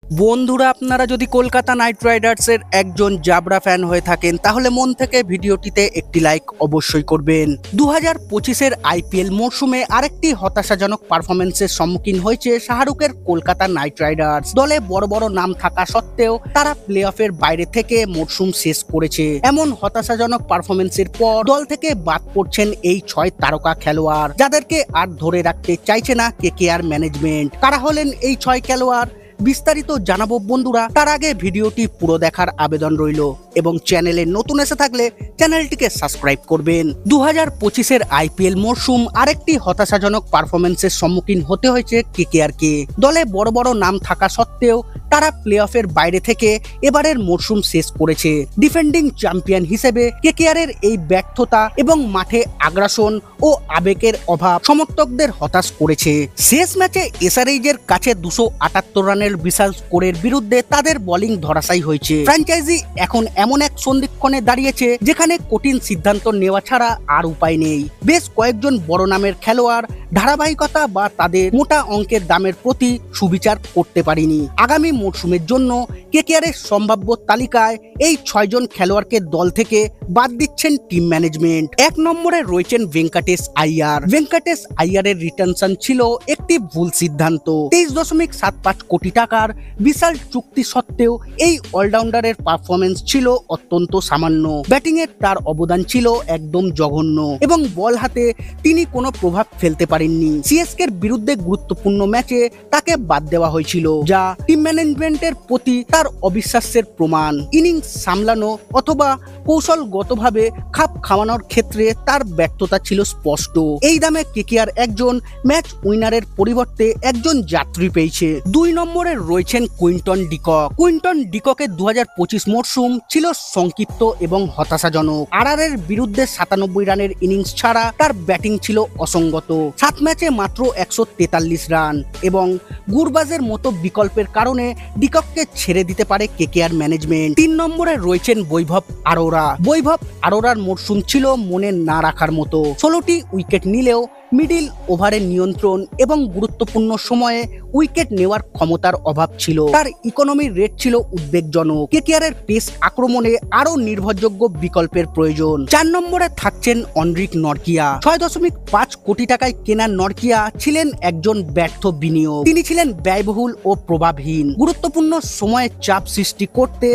বন্ধুরা, আপনারা যদি কলকাতা নাইট রাইডার্সের একজন জাবরা ফ্যান হয়ে থাকেন তাহলে মন থেকে ভিডিওটিতে একটি লাইক অবশ্যই করবেন। 2025-এর আইপিএল মরশুমে আরেকটি হতাশাজনক পারফরমেন্সের সম্মুখীন হয়েছে শাহরুখের কলকাতা নাইট রাইডার্স। দলে বড় বড় নাম থাকা সত্ত্বেও তারা প্লে অফের বাইরে থেকে মরশুম শেষ করেছে। এমন হতাশাজনক পারফরমেন্সের পর দল থেকে বাদ পড়ছেন এই 6 তারকা খেলোয়াড়, যাদেরকে আর ধরে রাখতে চাইছে না কেকেআর ম্যানেজমেন্ট। কারা হলেন এই 6 খেলোয়াড় বিস্তারিত জানাবো বন্ধুরা। তার আগে ভিডিওটি পুরো দেখার আবেদন রইল এবং চ্যানেলে নতুন এসে থাকলে চ্যানেলটিকে সাবস্ক্রাইব করবেন। 2025-এর আইপিএল মরশুম আরেকটি হতাশাজনক পারফরমেন্সের সম্মুখীন হতে হয়েছে কেকেআরকে। দলে বড় বড় নাম থাকা সত্ত্বেও তারা প্লে অফের বাইরে থেকে এবারের মরশুম শেষ করেছে। ডিফেন্ডিং চ্যাম্পিয়ন হিসেবে কেকেআরের এই ব্যর্থতা এবং মাঠে আগ্রাসন ও আবেগের অভাব সমর্থকদের হতাশ করেছে। শেষ ম্যাচে এসআরএইচের কাছে 278 রানের বিশাল স্কোরের বিরুদ্ধে তাদের বোলিং ধরাশায়ী হয়েছে। ফ্র্যাঞ্চাইজি এখন এমন এক সন্ধিক্ষণে দাঁড়িয়েছে যেখানে কঠিন সিদ্ধান্ত নেওয়া ছাড়া আর উপায় নেই। বেশ কয়েকজন বড় নামের খেলোয়াড় ধারাবাহিকতা বা তাদের মোটা অঙ্কের দামের প্রতি সুবিচার করতে পারেনি। আগামী মরশুমের জন্য কেকেআরের সম্ভাব্য তালিকায় এই 6 জন খেলোয়াড়কে দল থেকে বাদ দিচ্ছেন টিম ম্যানেজমেন্ট। 1 নম্বরে রয়েছেন ভেঙ্কটেশ আইয়ার। ভেঙ্কটেশ আইয়ারের রিটেনশন ছিল একটি ভুল সিদ্ধান্ত। 23.75 কোটি টাকার বিশাল চুক্তি সত্ত্বেও এই অলরাউন্ডারের পারফরমেন্স ছিল অত্যন্ত সামান্য। ব্যাটিংয়ে তার অবদান ছিল একদম জঘন্য এবং বল হাতে তিনি কোনো প্রভাব ফেলতে পারেননি। সিএসকের বিরুদ্ধে গুরুত্বপূর্ণ ম্যাচে তাকে বাদ দেওয়া হয়েছিল, যা টিম ম্যানেজমেন্টের প্রতি তার অবিশ্বাসের প্রমাণ। ইনিংস সামলানো অথবা কৌশলগতভাবে খাপ খাওয়ানোর ক্ষেত্রে তার ব্যর্থতা ছিল স্পষ্ট। এই দামে কেকেআর একজন ম্যাচ উইনারের পরিবর্তে একজন যাত্রী পেয়েছে। 2 নম্বরে রয়েছেন কুইন্টন ডিকক। কুইন্টন ডিককের 2025 মরশুম ছিল সংক্ষিপ্ত এবং হতাশাজনক। আরআরের বিরুদ্ধে 97 রানের ইনিংস ছাড়া তার ব্যাটিং ছিল অসঙ্গত। 7 ম্যাচে মাত্র 143 রান এবং গুরবাজের মতো বিকল্পের কারণে ডিকককে ছেড়ে দিতে পারে কেকেআর ম্যানেজমেন্ট। 3 নম্বরে রয়েছেন বৈভব আরোরা। বৈভব আরোরার মরশুম ছিল মনে না রাখার মতো। 16টি উইকেট নিলেও মিডিল ওভারের নিয়ন্ত্রণ এবং গুরুত্বপূর্ণ সময়ে উইকেট নেওয়ার ক্ষমতার অভাব ছিল। তার ইকোনমি রেট ছিল উদ্বেগজনক। কেকেআরের পেস আক্রমণে আরো নির্ভরযোগ্য বিকল্পের প্রয়োজন। 4 নম্বরে থাকছেন অনরিক নরকিয়া। 6.5 কোটি টাকায় কেনা নরকিয়া ছিলেন একজন ব্যর্থ বিনিয়োগ। তিনি ছিলেন ব্যয়বহুল ও প্রভাবহীন। গুরুত্বপূর্ণ সময়ে চাপ সৃষ্টি করতে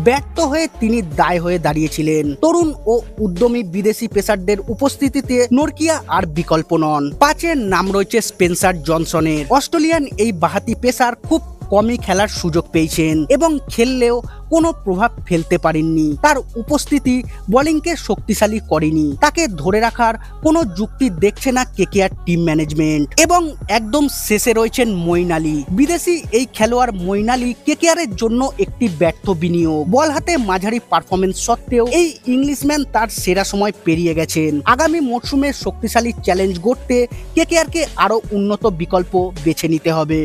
ব্যর্থ হয়ে তিনি দায় হয়ে দাঁড়িয়েছিলেন। তরুণ ও উদ্যমী বিদেশি পেসারদের উপস্থিতিতে নরকিয়া আর বিকল্প নন। 5-এর নাম রয়েছে স্পেন্সার জনসনের। অস্ট্রেলিয়ান এই বাহাতি পেসার খুব কমই খেলার সুযোগ পেয়েছেন এবং খেললেও কোনো প্রভাব ফেলতে পারেননি। তার উপস্থিতি বোলিংকে শক্তিশালী করেনি। তাকে ধরে রাখার কোনো যুক্তি দেখছে না কেকেআর টিম ম্যানেজমেন্ট। এবং একদম শেষে রয়েছেন মঈন আলী। বিদেশি এই খেলোয়াড় মঈন আলী কেকেআরের জন্য একটি ব্যর্থ বিনিয়োগ। বল হাতে মাঝারি পারফরমেন্স সত্ত্বেও এই ইংলিশম্যান তার সেরা সময় পেরিয়ে গেছেন। আগামী মরশুমে শক্তিশালী চ্যালেঞ্জ গড়তে কেকেআরকে আরো উন্নত বিকল্প বেছে নিতে হবে।